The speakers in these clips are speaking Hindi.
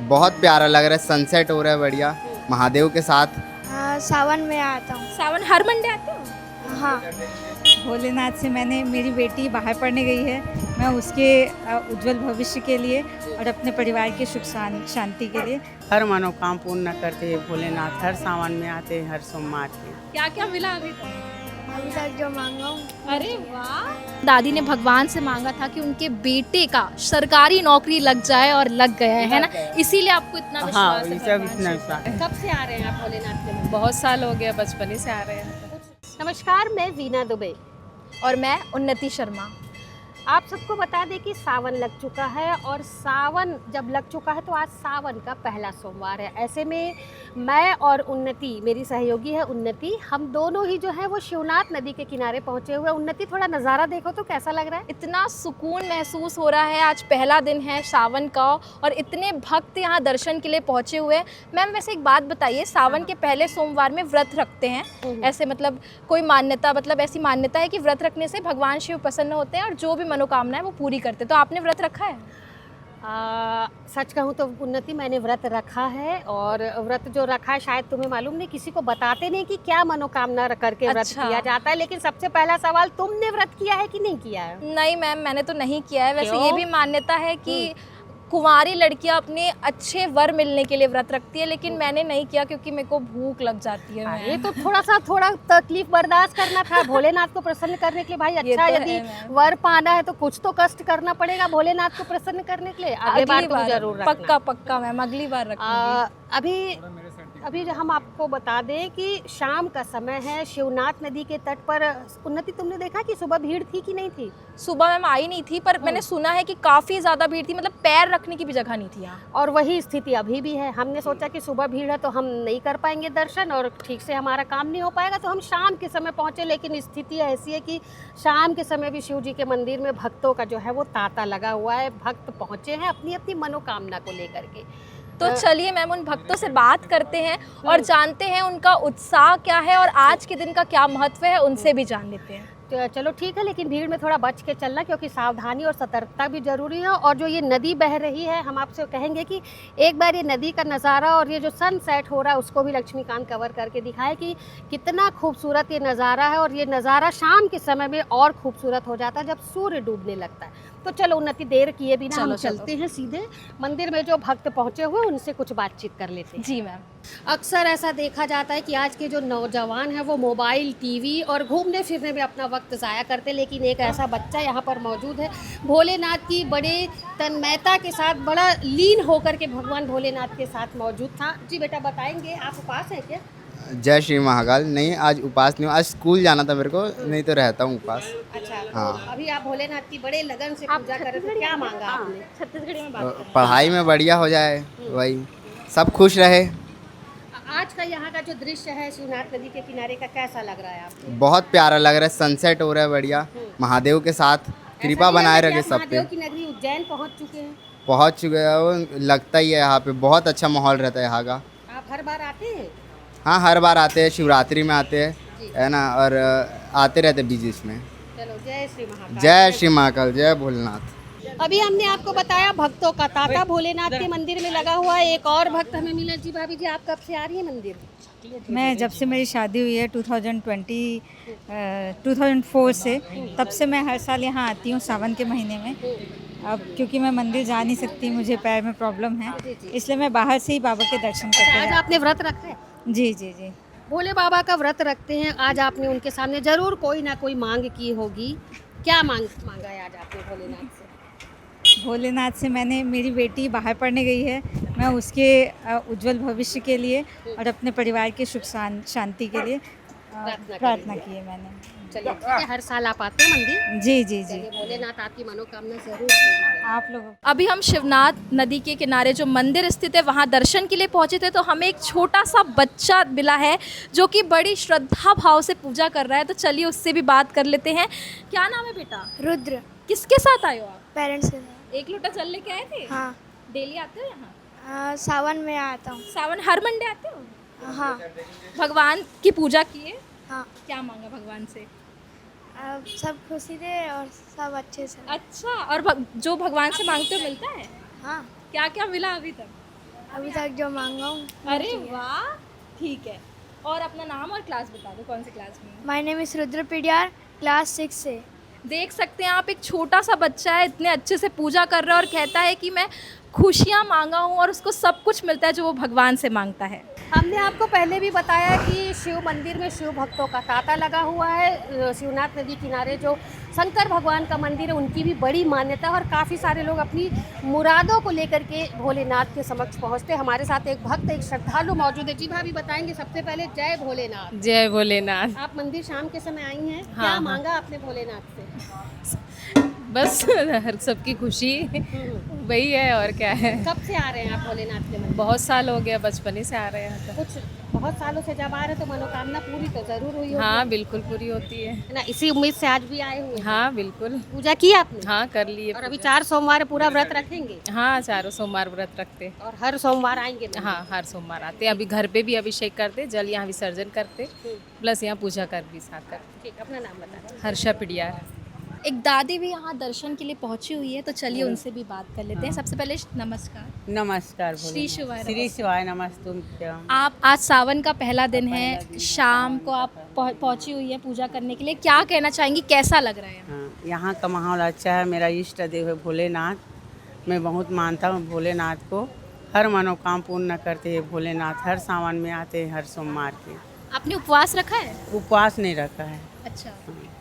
बहुत प्यारा लग रहा है, सनसेट हो रहा है बढ़िया महादेव के साथ। सावन में आता हूँ। सावन हर मंडे आते हो? हाँ। भोलेनाथ से मैंने, मेरी बेटी बाहर पढ़ने गई है, मैं उसके उज्जवल भविष्य के लिए और अपने परिवार की सुख शांति के लिए हर मनोकाम पूर्ण करते हैं भोलेनाथ। हर सावन में आते हैं, हर सोमवार के। क्या क्या मिला अभी तक? अभी तक जो मांगा हूँ। अरे वाह! दादी ने भगवान से मांगा था कि उनके बेटे का सरकारी नौकरी लग जाए और लग गया है ना, इसीलिए आपको इतना हाँ, विश्वास है सब भगवान इतना से। विश्वास है। कब से आ रहे हैं आप भोलेनाथ के मंदिर? बहुत साल हो गया, बचपन ही से आ रहे हैं। नमस्कार, मैं वीना दुबे और मैं उन्नति शर्मा। आप सबको बता दें कि सावन लग चुका है और सावन जब लग चुका है तो आज सावन का पहला सोमवार है। ऐसे में मैं और उन्नति, मेरी सहयोगी है उन्नति, हम दोनों ही जो है वो शिवनाथ नदी के किनारे पहुंचे हुए हैं। उन्नति, थोड़ा नज़ारा देखो तो कैसा लग रहा है? इतना सुकून महसूस हो रहा है। आज पहला दिन है सावन का और इतने भक्त यहाँ दर्शन के लिए पहुँचे हुए हैं। मैम, वैसे एक बात बताइए, सावन के पहले सोमवार में व्रत रखते हैं ऐसे, मतलब कोई मान्यता, मतलब ऐसी मान्यता है कि व्रत रखने से भगवान शिव प्रसन्न होते हैं और जो भी मनोकामना है वो पूरी करते हैं। तो आपने व्रत रखा है? सच कहूँ तो उन्नति, मैंने व्रत रखा है और व्रत जो रखा है शायद तुम्हें मालूम नहीं, किसी को बताते नहीं कि क्या मनोकामना करके व्रत अच्छा। किया जाता है। लेकिन सबसे पहला सवाल, तुमने व्रत किया है कि नहीं किया है? नहीं मैम, मैंने तो नहीं किया है। वैसे क्यों? ये भी मान्यता है कि कुंवारी लड़कियां अपने अच्छे वर मिलने के लिए व्रत रखती है, लेकिन मैंने नहीं किया क्योंकि मेरे को भूख लग जाती है। ये तो थोड़ा तकलीफ बर्दाश्त करना था भोलेनाथ को प्रसन्न करने के लिए। भाई ये अच्छा, तो यदि है मैम। वर पाना है तो कुछ तो कष्ट करना पड़ेगा भोलेनाथ को प्रसन्न करने के लिए। अगली बार तुम जरूर रखना। पक्का पक्का मैम, अगली बार रखूंगी। अभी हम आपको बता दें कि शाम का समय है, शिवनाथ नदी के तट पर। उन्नति, तुमने देखा कि सुबह भीड़ थी कि नहीं थी? सुबह मैम आई नहीं थी, पर मैंने सुना है कि काफ़ी ज़्यादा भीड़ थी, मतलब पैर रखने की भी जगह नहीं थी यहाँ। और वही स्थिति अभी भी है। हमने सोचा कि सुबह भीड़ है तो हम नहीं कर पाएंगे दर्शन और ठीक से हमारा काम नहीं हो पाएगा, तो हम शाम के समय पहुँचे। लेकिन स्थिति ऐसी है कि शाम के समय भी शिव जी के मंदिर में भक्तों का जो है वो तांता लगा हुआ है। भक्त पहुँचे हैं अपनी अपनी मनोकामना को लेकर के। तो चलिए मैम, उन भक्तों से बात करते हैं और जानते हैं उनका उत्साह क्या है और आज के दिन का क्या महत्व है, उनसे भी जान लेते हैं। तो चलो ठीक है, लेकिन भीड़ में थोड़ा बच के चलना, क्योंकि सावधानी और सतर्कता भी जरूरी है। और जो ये नदी बह रही है, हम आपसे कहेंगे कि एक बार ये नदी का नज़ारा और ये जो सनसेट हो रहा है उसको भी लक्ष्मीकांत कवर करके दिखाए कि कितना खूबसूरत ये नज़ारा है। और ये नज़ारा शाम के समय में और खूबसूरत हो जाता है जब सूर्य डूबने लगता है। तो चलो उन्नति, देर किए बिना हम चलते हैं सीधे मंदिर में। जो भक्त पहुँचे हुए उनसे कुछ बातचीत कर लेते हैं। जी मैम। अक्सर ऐसा देखा जाता है कि आज के जो नौजवान हैं वो मोबाइल, टीवी और घूमने फिरने में अपना वक्त ज़ाया करते, लेकिन एक ऐसा बच्चा यहाँ पर मौजूद है भोलेनाथ की बड़े तन्मयता के साथ, बड़ा लीन होकर के भगवान भोलेनाथ के साथ मौजूद था। जी बेटा, बताएंगे आप उपास है क्या? जय श्री महाकाल। नहीं, आज उपास नहीं, आज स्कूल जाना था मेरे को, नहीं तो रहता हूँ उपास। अच्छा, तो हाँ। अभी आप भोलेनाथ की बड़े लगन से पूजा कर रहे थे, क्या मांगा आपने? छत्तीसगढ़ी में बात पढ़ाई में बढ़िया हो जाए, वही सब खुश रहे। आज का यहाँ का जो दृश्य है शिवनाथ नदी के किनारे का, कैसा लग रहा है आपको? बहुत प्यारा लग रहा है, सनसेट हो रहा है बढ़िया महादेव के साथ। कृपा बनाए रखे सब पे। महादेव की नगरी उज्जैन पहुँच चुके हैं। पहुँच चुके हैं, वो लगता ही है यहाँ पे बहुत अच्छा माहौल रहता है यहाँ का। आप हर बार आते हैं? हाँ, हर बार आते हैं, शिवरात्रि में आते हैं, है ना, और आते रहते बीच बीच में। चलो, जय श्री महाकाल। जय श्री महाकाल, जय भोलेनाथ। अभी हमने आपको बताया भक्तों का तांता भोलेनाथ के मंदिर में लगा हुआ है। एक और भक्त हमें मिला। जी भाभी जी, आप कब से आ रही है मंदिर? मैं जब से मेरी शादी हुई है 2004 से, तब से मैं हर साल यहाँ आती हूँ सावन के महीने में। अब क्योंकि मैं मंदिर जा नहीं सकती, मुझे पैर में प्रॉब्लम है, इसलिए मैं बाहर से ही बाबा के दर्शन करते आज हैं। आपने व्रत रखा है? जी जी जी। भोले बाबा का व्रत रखते हैं। आज आपने उनके सामने जरूर कोई ना कोई मांग की होगी। क्या मांगा है आज आपने भोलेनाथ से? भोलेनाथ से मैंने, मेरी बेटी बाहर पढ़ने गई है, मैं उसके उज्जवल भविष्य के लिए और अपने परिवार की सुख शांति के लिए प्रार्थना की है मैंने। चलिए ठीक है, हर साल आप आते हैं मंदिर? जी जी जी। भोलेनाथ आपकी मनोकामना जरूर पूरी करें। आप लोग अभी हम शिवनाथ नदी के किनारे जो मंदिर स्थित है वहाँ दर्शन के लिए पहुँचे थे, तो हमें एक छोटा सा बच्चा मिला है जो कि बड़ी श्रद्धा भाव से पूजा कर रहा है। तो चलिए उससे भी बात कर लेते हैं। क्या नाम है बेटा? रुद्र। किसके साथ आए हो आप? पेरेंट्स के साथ। एक लोटा जल लेके आए थे? हाँ। डेली आते हो यहाँ? सावन में आता हूँ। सावन हर मंडे आते हो? हाँ। भगवान की पूजा किए? हाँ। क्या मांगा भगवान से? सब खुशी दे और सब अच्छे से। अच्छा, और जो भगवान से मांगते हो मिलता है? हाँ। क्या क्या मिला अभी तक? अभी तक जो मांगा हूँ। अरे वाह, ठीक है। और अपना नाम और क्लास बता दो, कौन सी क्लास में हो? My name is Rudra Pidiyar, class 6 से। देख सकते हैं आप, एक छोटा सा बच्चा है, इतने अच्छे से पूजा कर रहा है और कहता है कि मैं खुशियाँ मांगा हूँ और उसको सब कुछ मिलता है जो वो भगवान से मांगता है। हमने आपको पहले भी बताया कि शिव मंदिर में शिव भक्तों का तांता लगा हुआ है। शिवनाथ नदी किनारे जो शंकर भगवान का मंदिर है उनकी भी बड़ी मान्यता है और काफ़ी सारे लोग अपनी मुरादों को लेकर के भोलेनाथ के समक्ष पहुंचते हैं। हमारे साथ एक भक्त, एक श्रद्धालु मौजूद है। जी भाभी बताएंगे सबसे पहले जय भोलेनाथ। जय भोलेनाथ। आप मंदिर शाम के समय आई हैं, हाँ, क्या हाँ। मांगा आपने भोलेनाथ से? बस हर सबकी खुशी वही है और क्या है। कब से आ रहे हैं आप भोलेनाथ के मंदिर? बहुत साल हो गया, बचपन ही से आ रहे हैं तो। कुछ बहुत सालों से जब आ रहे तो मनोकामना पूरी तो जरूर हुई होगी। हाँ बिल्कुल पूरी होती है। ना, इसी उम्मीद से आज भी आए हुए हैं। हाँ बिल्कुल। पूजा की आपने? हाँ कर लिए। और अभी 4 सोमवार पूरा व्रत रखेंगे? हाँ चारों सोमवार व्रत रखते। और हर सोमवार आएंगे मंदिर? हाँ हर सोमवार आते। अभी घर पे भी अभिषेक करते, जल यहाँ विसर्जन करते, प्लस यहाँ पूजा कर भी साथ करते। ठीक, अपना नाम बता दो। हर्षा पिडियार। एक दादी भी यहाँ दर्शन के लिए पहुँची हुई है, तो चलिए उनसे भी बात कर लेते हैं। सबसे पहले नमस्कार। नमस्कार श्री शिवाय श्री शिवाय नमस्तुभ्यं। आप आज सावन का पहला दिन है, शाम को आप पहुँची हुई है पूजा करने के लिए, क्या कहना चाहेंगी, कैसा लग रहा है? हाँ, यहाँ का माहौल अच्छा है। मेरा इष्ट देव है भोलेनाथ। मैं बहुत मानता हूँ भोलेनाथ को। हर मनोकाम पूर्ण करते हैं भोलेनाथ। हर सावन में आते हैं, हर सोमवार के। आपने उपवास रखा है? उपवास नहीं रखा है। अच्छा,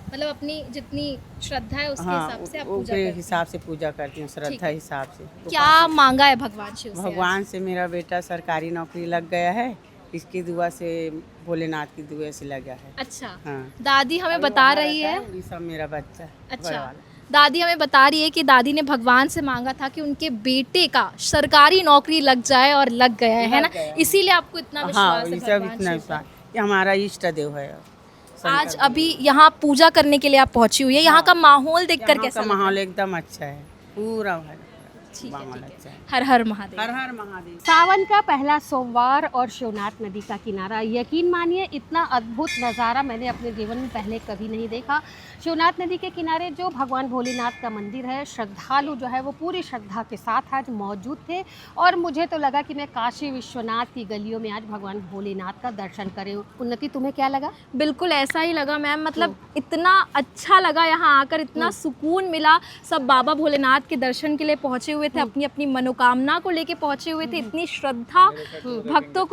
मतलब अपनी जितनी श्रद्धा है उसके हाँ, हिसाब से आप पूजा उसके करते हैं। हिसाब से पूजा करती हूँ, ठीक श्रद्धा है। हिसाब से। क्या मांगा है भगवान शिव से? भगवान से मेरा बेटा सरकारी नौकरी लग गया है, इसकी दुआ से, भोलेनाथ की दुआ से लगा है। अच्छा, हाँ। दादी हमें बता रही है। ये सब मेरा बच्चा है, बड़ा अच्छा, वाला। दादी हमें बता रही है कि दादी ने भगवान से मांगा था कि उनके बेटे का सरकारी नौकरी लग जाए और लग गया है ना, इसीलिए आपको इतना हाँ, विश्वास है ये सब भगवान इतना शिव पर। विश्वास। ये हमारा इष्ट देव है। आज अभी यहाँ पूजा करने के लिए आप पहुंची हुई है, यहाँ का माहौल देखकर यहाँ कैसा का लग रहा है? माहौल एकदम अच्छा है, पूरा ठीक है, माहौल ठीक है। अच्छा है। हर हर महादेव। हर हर महादेव। सावन का पहला सोमवार और शिवनाथ नदी का किनारा, यकीन मानिए इतना अद्भुत नज़ारा मैंने अपने जीवन में पहले कभी नहीं देखा। शिवनाथ नदी के किनारे जो भगवान भोलेनाथ का मंदिर है, श्रद्धालु जो है वो पूरी श्रद्धा के साथ आज मौजूद थे और मुझे तो लगा कि मैं काशी विश्वनाथ की गलियों में आज भगवान भोलेनाथ का दर्शन करें। उन्नति, तुम्हें क्या लगा? बिल्कुल ऐसा ही लगा मैम, मतलब इतना अच्छा लगा यहाँ आकर, इतना सुकून मिला। सब बाबा भोलेनाथ के दर्शन के लिए पहुँचे हुए थे, अपनी अपनी मनोकामना को लेके पहुँचे हुए थे। इतनी श्रद्धा भक्तों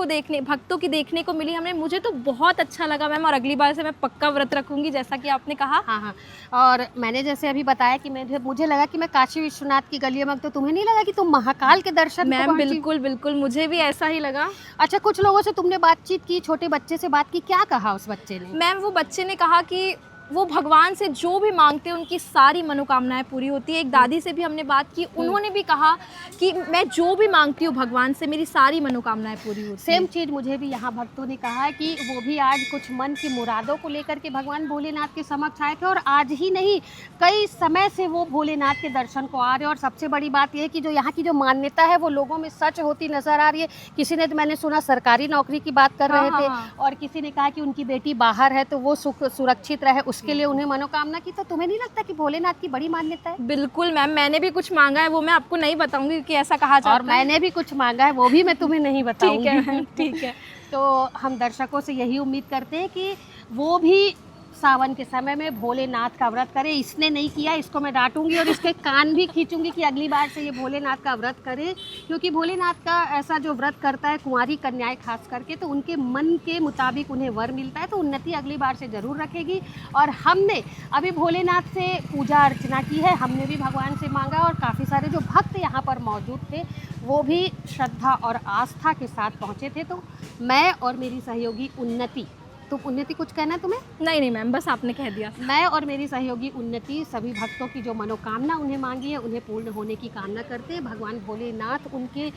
की देखने को मिली हमें। मुझे तो बहुत अच्छा लगा मैम, और अगली बार से मैं पक्का व्रत रखूंगी जैसा कि आपने कहा। हाँ हाँ, और मैंने जैसे अभी बताया कि मुझे लगा कि मैं काशी विश्वनाथ की गलियों में, तो तुम्हें नहीं लगा कि तुम महाकाल के दर्शन को मैम पहुंची? बिल्कुल बिल्कुल, मुझे भी ऐसा ही लगा। अच्छा, कुछ लोगों से तुमने बातचीत की, छोटे बच्चे से बात की, क्या कहा उस बच्चे ने? मैम वो बच्चे ने कहा कि वो भगवान से जो भी मांगते हैं उनकी सारी मनोकामनाएं पूरी होती है। एक दादी से भी हमने बात की, उन्होंने भी कहा कि मैं जो भी मांगती हूँ भगवान से मेरी सारी मनोकामनाएं पूरी होती सेम हैं। चीज़ मुझे भी यहाँ भक्तों ने कहा है कि वो भी आज कुछ मन की मुरादों को लेकर के भगवान भोलेनाथ के समक्ष आए थे और आज ही नहीं, कई समय से वो भोलेनाथ के दर्शन को आ रहे हैं। और सबसे बड़ी बात यह है कि जो यहाँ की जो मान्यता है वो लोगों में सच होती नजर आ रही है। किसी ने, मैंने सुना, सरकारी नौकरी की बात कर रहे थे और किसी ने कहा कि उनकी बेटी बाहर है तो वो सुरक्षित रहे, उसके लिए उन्हें मनोकामना की। तो तुम्हें नहीं लगता कि भोलेनाथ की बड़ी मान्यता है? बिल्कुल मैम, मैंने भी कुछ मांगा है, वो मैं आपको नहीं बताऊंगी कि ऐसा कहा जाता है। और मैंने भी कुछ मांगा है, वो भी मैं तुम्हें नहीं बताऊंगी। ठीक है, ठीक है। तो हम दर्शकों से यही उम्मीद करते हैं कि वो भी सावन के समय में भोलेनाथ का व्रत करे। इसने नहीं किया, इसको मैं डांटूंगी और इसके कान भी खींचूंगी कि अगली बार से ये भोलेनाथ का व्रत करे, क्योंकि भोलेनाथ का ऐसा जो व्रत करता है कुंवारी कन्याएं खास करके, तो उनके मन के मुताबिक उन्हें वर मिलता है। तो उन्नति अगली बार से ज़रूर रखेगी। और हमने अभी भोलेनाथ से पूजा अर्चना की है, हमने भी भगवान से मांगा और काफ़ी सारे जो भक्त यहाँ पर मौजूद थे वो भी श्रद्धा और आस्था के साथ पहुँचे थे। तो मैं और मेरी सहयोगी उन्नति, तो उन्नति कुछ कहना है तुम्हें? नहीं मैम, बस आपने कह दिया। मैं और मेरी सहयोगी उन्नति सभी भक्तों की जो मनोकामना उन्हें मांगी है उन्हें पूर्ण होने की कामना करते हैं। भगवान भोलेनाथ उनके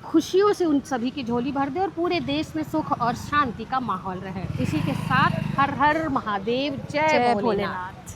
खुशियों से उन सभी की झोली भर दे और पूरे देश में सुख और शांति का माहौल रहे। इसी के साथ हर हर महादेव, जय भोलेनाथ।